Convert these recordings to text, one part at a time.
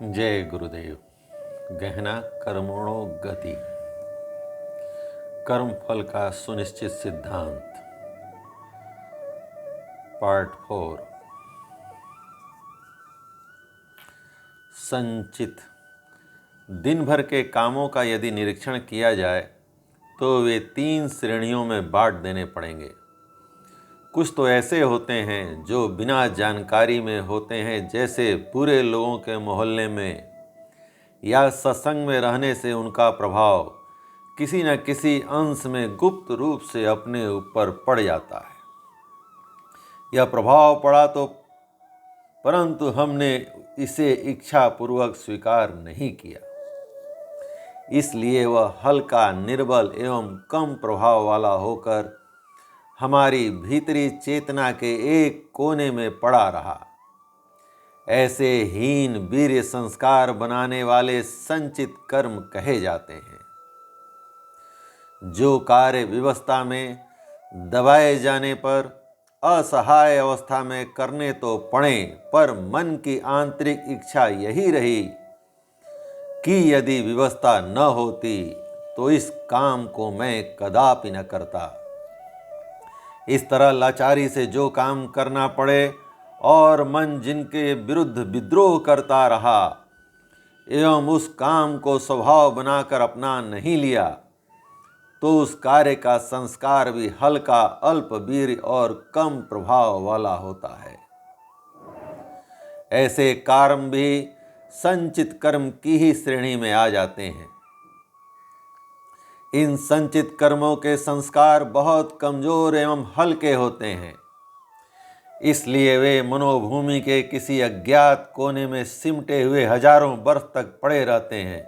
जय गुरुदेव। गहना कर्मणो गति, कर्म फल का सुनिश्चित सिद्धांत, पार्ट 4। संचित। दिन भर के कामों का यदि निरीक्षण किया जाए तो वे 3 श्रेणियों में बांट देने पड़ेंगे। कुछ तो ऐसे होते हैं जो बिना जानकारी में होते हैं, जैसे पूरे लोगों के मोहल्ले में या सत्संग में रहने से उनका प्रभाव किसी न किसी अंश में गुप्त रूप से अपने ऊपर पड़ जाता है। यह प्रभाव पड़ा तो परंतु हमने इसे इच्छा पूर्वक स्वीकार नहीं किया, इसलिए वह हल्का, निर्बल एवं कम प्रभाव वाला होकर हमारी भीतरी चेतना के एक कोने में पड़ा रहा। ऐसे हीन वीर्य संस्कार बनाने वाले संचित कर्म कहे जाते हैं, जो कार्य व्यवस्था में दबाए जाने पर असहाय अवस्था में करने तो पड़े, पर मन की आंतरिक इच्छा यही रही कि यदि व्यवस्था न होती तो इस काम को मैं कदापि न करता। इस तरह लाचारी से जो काम करना पड़े और मन जिनके विरुद्ध विद्रोह करता रहा एवं उस काम को स्वभाव बनाकर अपना नहीं लिया, तो उस कार्य का संस्कार भी हल्का, अल्प वीर्य और कम प्रभाव वाला होता है। ऐसे कर्म भी संचित कर्म की ही श्रेणी में आ जाते हैं। इन संचित कर्मों के संस्कार बहुत कमजोर एवं हल्के होते हैं, इसलिए वे मनोभूमि के किसी अज्ञात कोने में सिमटे हुए हजारों वर्ष तक पड़े रहते हैं।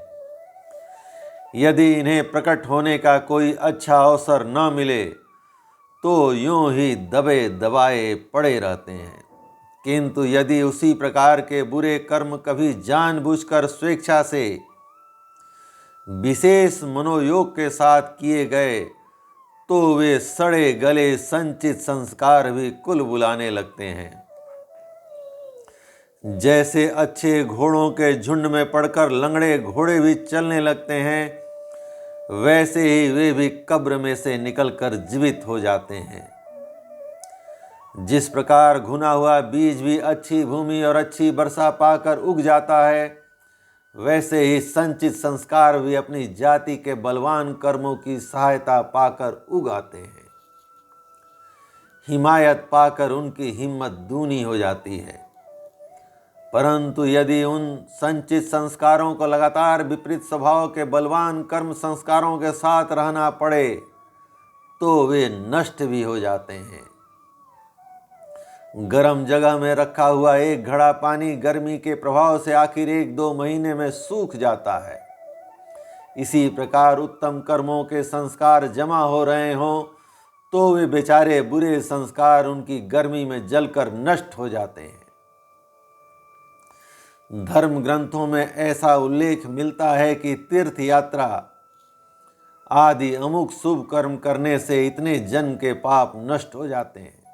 यदि इन्हें प्रकट होने का कोई अच्छा अवसर न मिले तो यूं ही दबे दबाए पड़े रहते हैं। किंतु यदि उसी प्रकार के बुरे कर्म कभी जानबूझकर स्वेच्छा से विशेष मनोयोग के साथ किए गए तो वे सड़े गले संचित संस्कार भी कुल बुलाने लगते हैं। जैसे अच्छे घोड़ों के झुंड में पड़कर लंगड़े घोड़े भी चलने लगते हैं, वैसे ही वे भी कब्र में से निकलकर जीवित हो जाते हैं। जिस प्रकार घुना हुआ बीज भी अच्छी भूमि और अच्छी वर्षा पाकर उग जाता है, वैसे ही संचित संस्कार भी अपनी जाति के बलवान कर्मों की सहायता पाकर उगाते हैं। हिमायत पाकर उनकी हिम्मत दूनी हो जाती है। परंतु यदि उन संचित संस्कारों को लगातार विपरीत स्वभाव के बलवान कर्म संस्कारों के साथ रहना पड़े तो वे नष्ट भी हो जाते हैं। गर्म जगह में रखा हुआ एक घड़ा पानी गर्मी के प्रभाव से आखिर 1-2 महीने में सूख जाता है। इसी प्रकार उत्तम कर्मों के संस्कार जमा हो रहे हों तो वे बेचारे बुरे संस्कार उनकी गर्मी में जलकर नष्ट हो जाते हैं। धर्म ग्रंथों में ऐसा उल्लेख मिलता है कि तीर्थ यात्रा आदि अमुक शुभ कर्म करने से इतने जन्म के पाप नष्ट हो जाते हैं।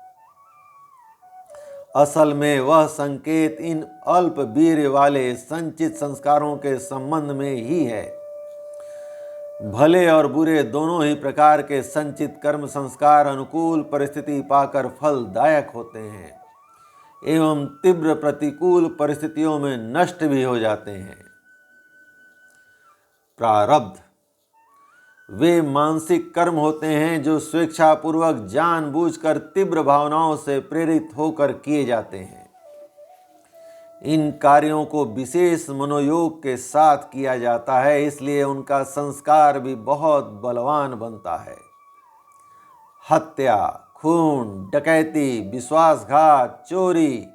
असल में वह संकेत इन अल्प वीर्य वाले संचित संस्कारों के संबंध में ही है। भले और बुरे दोनों ही प्रकार के संचित कर्म संस्कार अनुकूल परिस्थिति पाकर फलदायक होते हैं एवं तीव्र प्रतिकूल परिस्थितियों में नष्ट भी हो जाते हैं। प्रारब्ध वे मानसिक कर्म होते हैं जो स्वेच्छापूर्वक जानबूझकर तीव्र भावनाओं से प्रेरित होकर किए जाते हैं। इन कार्यों को विशेष मनोयोग के साथ किया जाता है, इसलिए उनका संस्कार भी बहुत बलवान बनता है। हत्या, खून, डकैती, विश्वासघात, चोरी,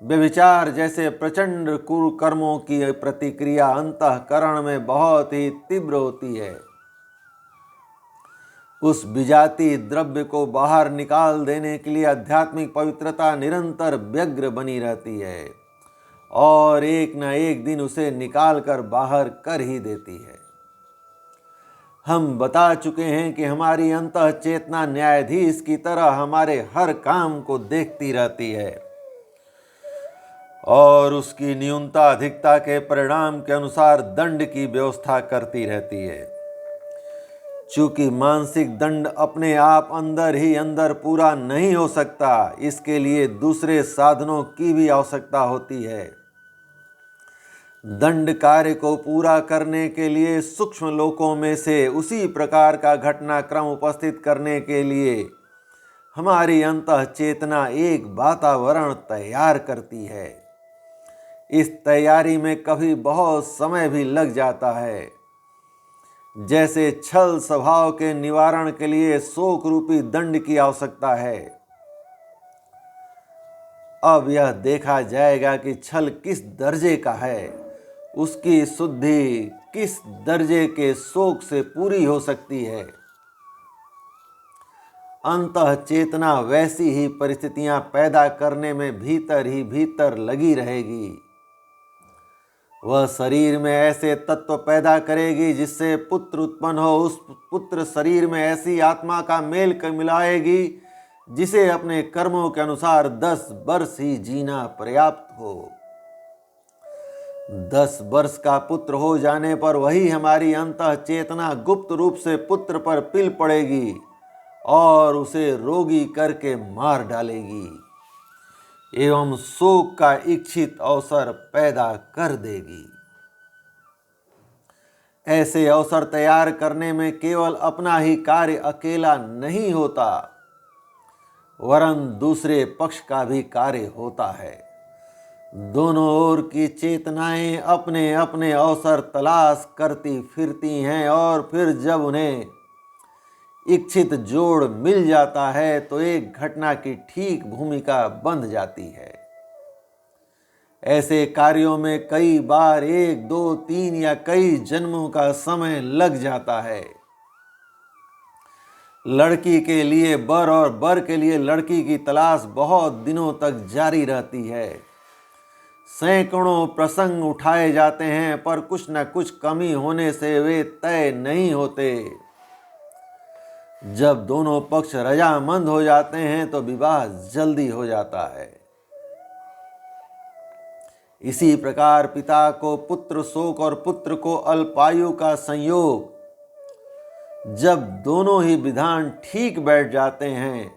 व्यभिचार जैसे प्रचंड कुकर्मों की प्रतिक्रिया अंतःकरण में बहुत ही तीव्र होती है। उस विजातीय द्रव्य को बाहर निकाल देने के लिए आध्यात्मिक पवित्रता निरंतर व्यग्र बनी रहती है और एक न एक दिन उसे निकाल कर बाहर कर ही देती है। हम बता चुके हैं कि हमारी अंतः चेतना न्यायाधीश की तरह हमारे हर काम को देखती रहती है और उसकी न्यूनता अधिकता के परिणाम के अनुसार दंड की व्यवस्था करती रहती है। चूंकि मानसिक दंड अपने आप अंदर ही अंदर पूरा नहीं हो सकता, इसके लिए दूसरे साधनों की भी आवश्यकता होती है। दंड कार्य को पूरा करने के लिए सूक्ष्म लोकों में से उसी प्रकार का घटनाक्रम उपस्थित करने के लिए हमारी अंतः चेतना एक वातावरण तैयार करती है। इस तैयारी में कभी बहुत समय भी लग जाता है। जैसे छल स्वभाव के निवारण के लिए शोक रूपी दंड की आवश्यकता है। अब यह देखा जाएगा कि छल किस दर्जे का है, उसकी शुद्धि किस दर्जे के शोक से पूरी हो सकती है। अंतः चेतना वैसी ही परिस्थितियां पैदा करने में भीतर ही भीतर लगी रहेगी। वह शरीर में ऐसे तत्व पैदा करेगी जिससे पुत्र उत्पन्न हो। उस पुत्र शरीर में ऐसी आत्मा का मेल मिलाएगी जिसे अपने कर्मों के अनुसार 10 वर्ष ही जीना पर्याप्त हो। 10 वर्ष का पुत्र हो जाने पर वही हमारी अंतः चेतना गुप्त रूप से पुत्र पर पिल पड़ेगी और उसे रोगी करके मार डालेगी एवं शोक का इच्छित अवसर पैदा कर देगी। ऐसे अवसर तैयार करने में केवल अपना ही कार्य अकेला नहीं होता, वरन दूसरे पक्ष का भी कार्य होता है। दोनों ओर की चेतनाएं अपने अपने अवसर तलाश करती फिरती हैं और फिर जब उन्हें इच्छित जोड़ मिल जाता है तो एक घटना की ठीक भूमिका बंध जाती है। ऐसे कार्यों में कई बार 1, 2, 3 या कई जन्मों का समय लग जाता है। लड़की के लिए बर और बर के लिए लड़की की तलाश बहुत दिनों तक जारी रहती है। सैकड़ों प्रसंग उठाए जाते हैं पर कुछ न कुछ कमी होने से वे तय नहीं होते। जब दोनों पक्ष रजामंद हो जाते हैं तो विवाह जल्दी हो जाता है। इसी प्रकार पिता को पुत्र शोक और पुत्र को अल्पायु का संयोग, जब दोनों ही विधान ठीक बैठ जाते हैं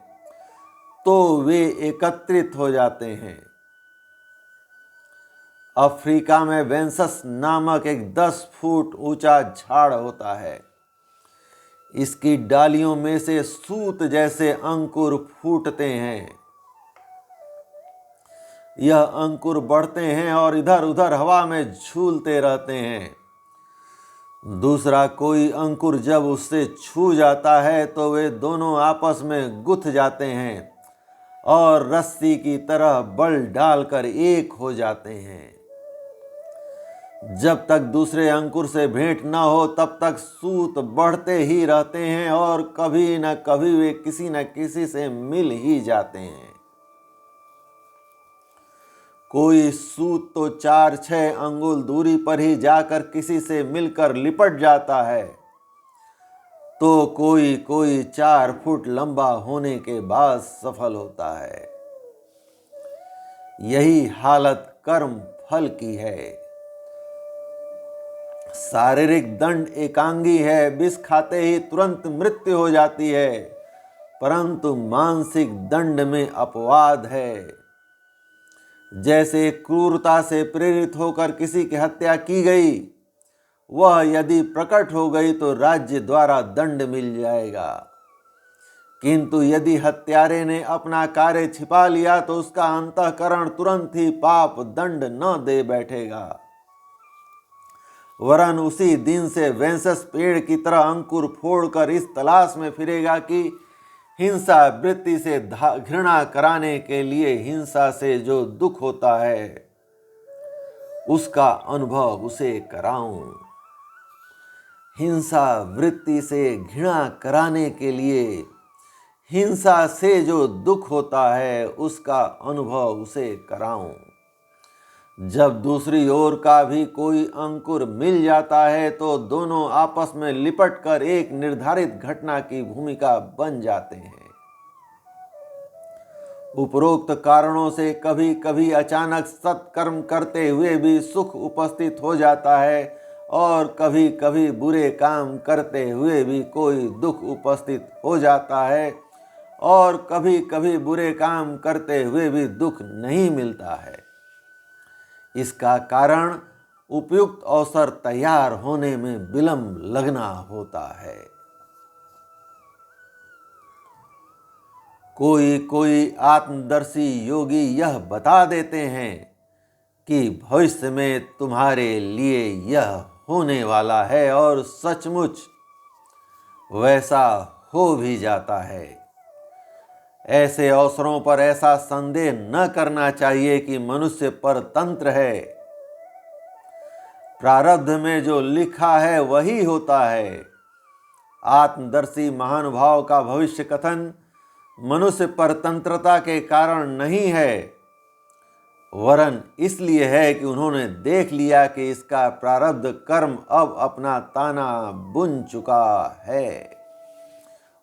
तो वे एकत्रित हो जाते हैं। अफ्रीका में वेंसस नामक एक 10 फुट ऊंचा झाड़ होता है। इसकी डालियों में से सूत जैसे अंकुर फूटते हैं। यह अंकुर बढ़ते हैं और इधर उधर हवा में झूलते रहते हैं। दूसरा कोई अंकुर जब उससे छू जाता है तो वे दोनों आपस में गुथ जाते हैं और रस्सी की तरह बल डालकर एक हो जाते हैं। जब तक दूसरे अंकुर से भेंट न हो तब तक सूत बढ़ते ही रहते हैं और कभी न कभी वे किसी न किसी से मिल ही जाते हैं। कोई सूत तो 4-6 अंगुल दूरी पर ही जाकर किसी से मिलकर लिपट जाता है, तो कोई 4 फुट लंबा होने के बाद सफल होता है। यही हालत कर्म फल की है। शारीरिक दंड एकांगी है, विष खाते ही तुरंत मृत्यु हो जाती है, परंतु मानसिक दंड में अपवाद है। जैसे क्रूरता से प्रेरित होकर किसी की हत्या की गई, वह यदि प्रकट हो गई तो राज्य द्वारा दंड मिल जाएगा, किंतु यदि हत्यारे ने अपना कार्य छिपा लिया तो उसका अंतःकरण तुरंत ही पाप दंड न दे बैठेगा, वरन उसी दिन से वेंसस पेड़ की तरह अंकुर फोड़कर इस तलाश में फिरेगा कि हिंसा वृत्ति से घृणा कराने के लिए हिंसा से जो दुख होता है उसका अनुभव उसे कराऊं। हिंसा वृत्ति से घृणा कराने के लिए हिंसा से जो दुख होता है उसका अनुभव उसे कराऊं। जब दूसरी ओर का भी कोई अंकुर मिल जाता है तो दोनों आपस में लिपटकर एक निर्धारित घटना की भूमिका बन जाते हैं। उपरोक्त कारणों से कभी कभी अचानक सत्कर्म करते हुए भी सुख उपस्थित हो जाता है और कभी कभी बुरे काम करते हुए भी कोई दुख उपस्थित हो जाता है और कभी कभी बुरे काम करते हुए भी दुख नहीं मिलता है। इसका कारण उपयुक्त अवसर तैयार होने में विलंब लगना होता है। कोई कोई आत्मदर्शी योगी यह बता देते हैं कि भविष्य में तुम्हारे लिए यह होने वाला है और सचमुच वैसा हो भी जाता है। ऐसे अवसरों पर ऐसा संदेह न करना चाहिए कि मनुष्य परतंत्र है। प्रारब्ध में जो लिखा है वही होता है। आत्मदर्शी महानुभाव का भविष्य कथन मनुष्य परतंत्रता के कारण नहीं है, वरन इसलिए है कि उन्होंने देख लिया कि इसका प्रारब्ध कर्म अब अपना ताना बुन चुका है,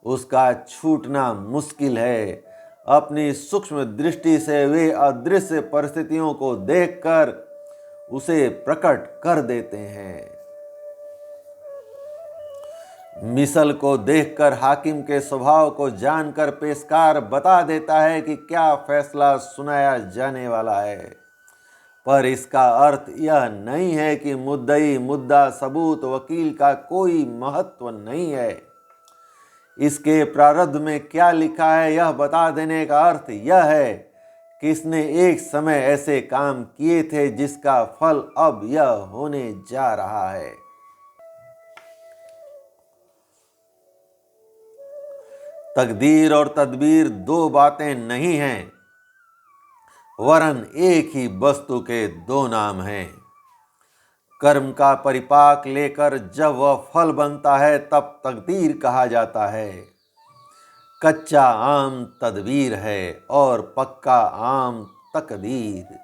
उसका छूटना मुश्किल है। अपनी सूक्ष्म दृष्टि से वे अदृश्य परिस्थितियों को देखकर उसे प्रकट कर देते हैं। मिसल को देखकर हाकिम के स्वभाव को जानकर पेशकार बता देता है कि क्या फैसला सुनाया जाने वाला है, पर इसका अर्थ यह नहीं है कि मुद्दई, मुद्दा, सबूत, वकील का कोई महत्व नहीं है। इसके प्रारब्ध में क्या लिखा है यह बता देने का अर्थ यह है कि इसने एक समय ऐसे काम किए थे जिसका फल अब यह होने जा रहा है। तकदीर और तदबीर दो बातें नहीं हैं, वरन एक ही वस्तु के दो नाम हैं। कर्म का परिपाक लेकर जब वह फल बनता है तब तकदीर कहा जाता है। कच्चा आम तदबीर है और पक्का आम तकदीर।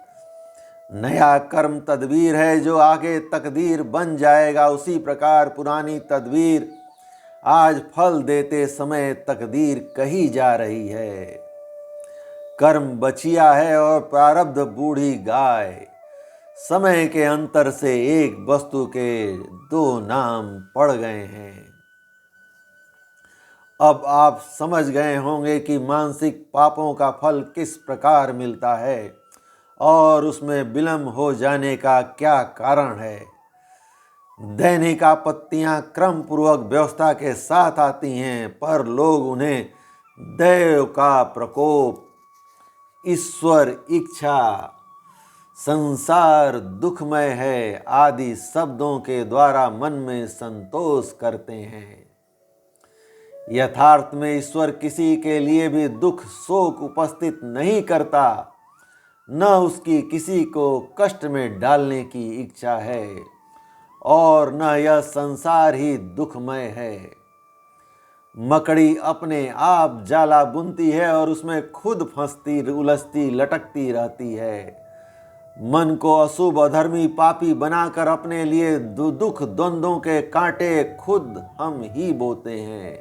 नया कर्म तदबीर है जो आगे तकदीर बन जाएगा। उसी प्रकार पुरानी तदबीर आज फल देते समय तकदीर कही जा रही है। कर्म बचिया है और प्रारब्ध बूढ़ी गाय। समय के अंतर से एक वस्तु के दो नाम पड़ गए हैं। अब आप समझ गए होंगे कि मानसिक पापों का फल किस प्रकार मिलता है और उसमें विलंब हो जाने का क्या कारण है। दैनिक आपत्तियां क्रम पूर्वक व्यवस्था के साथ आती हैं, पर लोग उन्हें दैव का प्रकोप, ईश्वर इच्छा, संसार दुखमय है आदि शब्दों के द्वारा मन में संतोष करते हैं। यथार्थ में ईश्वर किसी के लिए भी दुख शोक उपस्थित नहीं करता, न उसकी किसी को कष्ट में डालने की इच्छा है और न यह संसार ही दुखमय है। मकड़ी अपने आप जाला बुनती है और उसमें खुद फंसती, उलझती, लटकती रहती है। मन को अशुभ, अधर्मी, पापी बनाकर अपने लिए दुख द्वंद्वों के कांटे खुद हम ही बोते हैं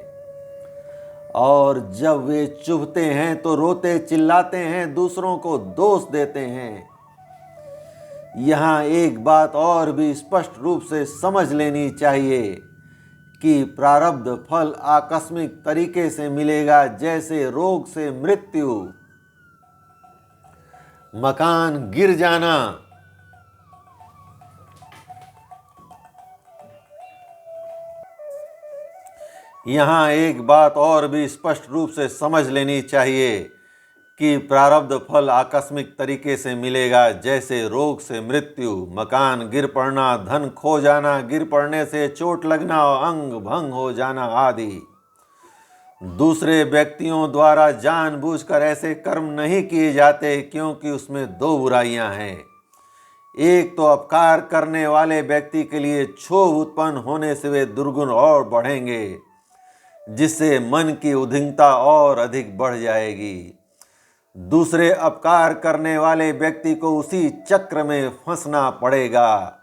और जब वे चुभते हैं तो रोते चिल्लाते हैं, दूसरों को दोष देते हैं। यहाँ एक बात और भी स्पष्ट रूप से समझ लेनी चाहिए कि प्रारब्ध फल आकस्मिक तरीके से मिलेगा, जैसे रोग से मृत्यु, मकान गिर जाना, यहाँ एक बात और भी स्पष्ट रूप से समझ लेनी चाहिए कि प्रारब्ध फल आकस्मिक तरीके से मिलेगा, जैसे रोग से मृत्यु, मकान गिर पड़ना, धन खो जाना, गिर पड़ने से चोट लगना, अंग भंग हो जाना आदि। दूसरे व्यक्तियों द्वारा जानबूझकर ऐसे कर्म नहीं किए जाते, क्योंकि उसमें दो बुराइयां हैं। एक तो अपकार करने वाले व्यक्ति के लिए क्षोभ उत्पन्न होने से वे दुर्गुण और बढ़ेंगे, जिससे मन की उद्विग्नता और अधिक बढ़ जाएगी। दूसरे, अपकार करने वाले व्यक्ति को उसी चक्र में फंसना पड़ेगा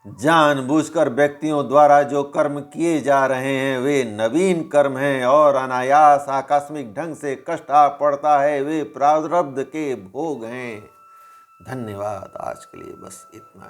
जानबूझकर व्यक्तियों द्वारा जो कर्म किए जा रहे हैं वे नवीन कर्म हैं और अनायास आकस्मिक ढंग से कष्ट आ पड़ता है वे प्रारब्ध के भोग हैं। धन्यवाद। आज के लिए बस इतना ही।